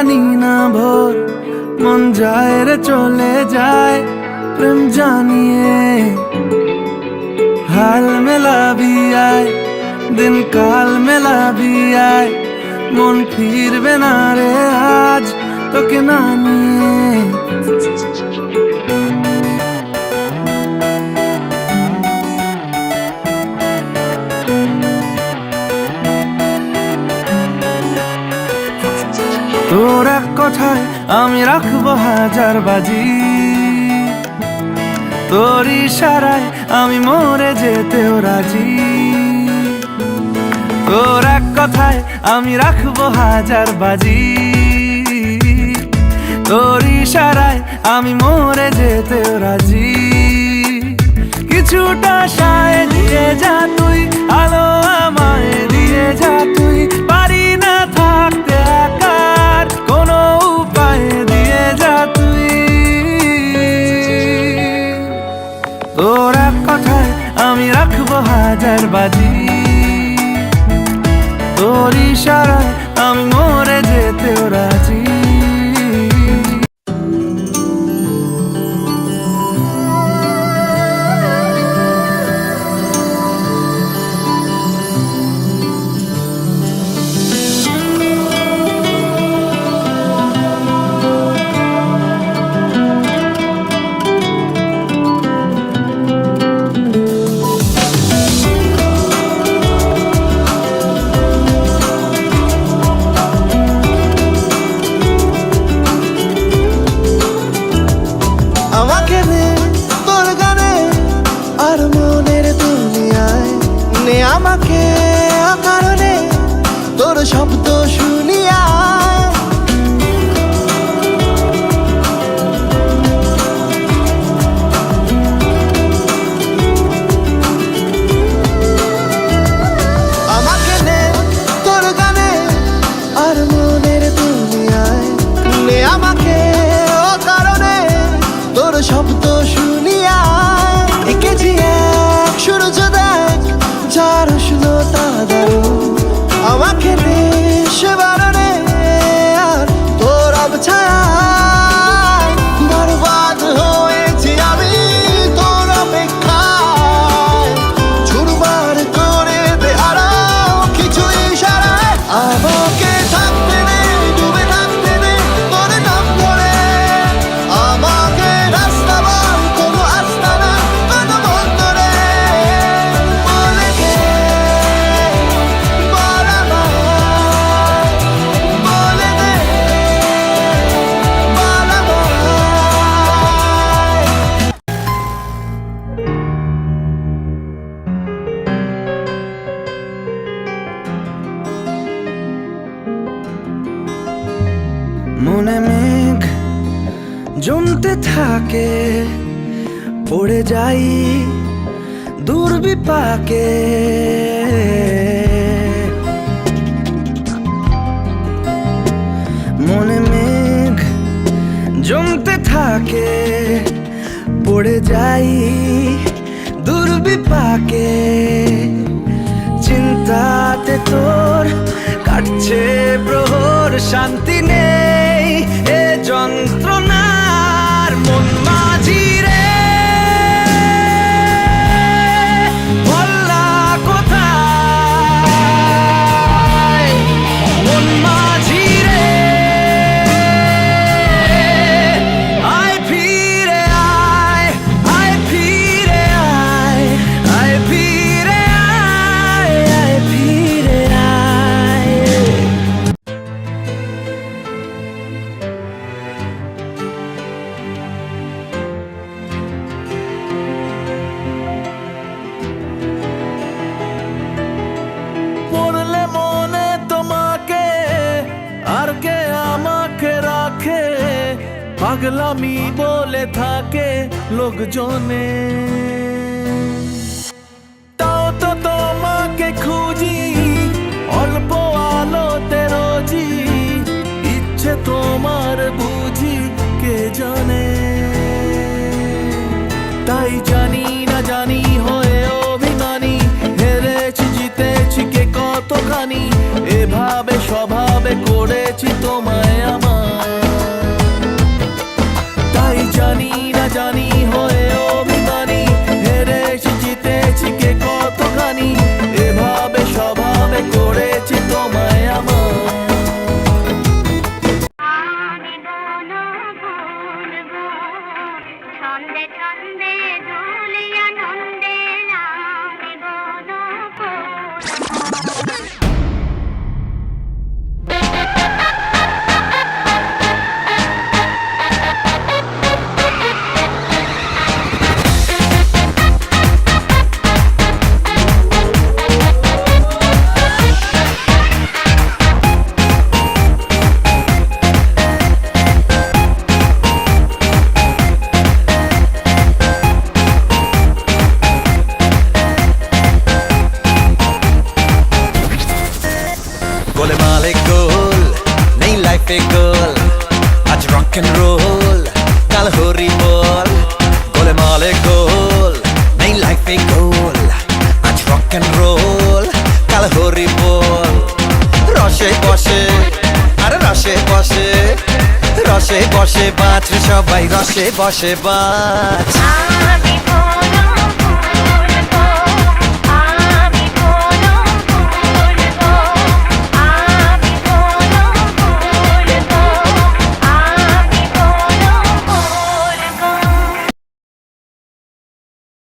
জানি না ভোর মন যায় রে চলে যায় প্রেম জানিয়ে हाल मेला भी आए दिन काल मेला भी आए मन फिर बेना रे आज तो के नानिए তোর এক কথায় আমি রাখবো হাজার বাজি তোর ইশারায় আমি মরে যেতেও রাজি তোর এক কথায় আমি রাখবো হাজার বাজি তোর ইশারায় আমি মরে যেতেও রাজি কিছুটা সায় দিয়ে যা তুই আলো আমায় দিয়ে যা তুই পারি না থাকতে একার কোনো উপায় দিয়ে যা তুই তোর এক কথায় আমি রাখবো হাজার বাজি তোর ইশারায় আমি মরে যেতেও রাজি আমাকে নে তোর গানে আর মনের দুনিয়ায় নে আমাকে অকারণে তোর শব্দ শুনিয়া আমাকে নে তোর গানে আর মনের দুনিয়ায় নে আমাকে অকারণে তোর শব্দ শুনিয়া একে যে এক সূর্য দেখ যার উষ্ণতা দারুণ আমাকে নে সে বারণে আর তোর অবছায়ায় বরবাদ হয়েছি আমি তোর অপেক্ষায় চুরমার করে দে আরো কিছু ইশারায় আমাকে থাকতে নে ডুবে থাকতে নে তোর নাম ধরে আমাকে রাস্তা বল কোনো আস্তানা কোনো বন্দরে বলে গে বল আমায় বলে দে বল মনে মেঘ জমতে থাকে পড়ে যাই দূর বিপাকে মনে মেঘ জমতে থাকে পড়ে যাই দূর বিপাকে চিন্তাতে তোর কাটছে প্রহর শান্তি নেই এ যন্ত্রণার মন মাঝি রে ভোলা কোথায় মন মাঝি রে আয় ফিরে আয় আয় ফিরে আয় আয় ফিরে আয় আয় ফিরে আয় পড়লে মনে তোমাকে আর কে আমাকে রাখে পাগলামি বলে থাকে লোকজনে তাও তো তোমাকে খুঁজি অল্প আলোতে রোজি ইচ্ছে তোমার বুঝি কে জানে তাই জানি না জানি হয়ে অভিমানী হেরেছি জিতেছি কে কতখানি এভাবে স্বভাবে করেছি তোমায় আমার গোলমালে গোল নেই লাইফে গোল আজ রক এন্ড রোল কাল হরি বল গোলমালে গোল নেই লাইফে গোল আজ রক এন্ড রোল কাল হরি বল রসে বসে আরে রসে বসে রসে বসে বাঁচ রে সবাই রসে বসে বাঁচ আমি বড় ভুল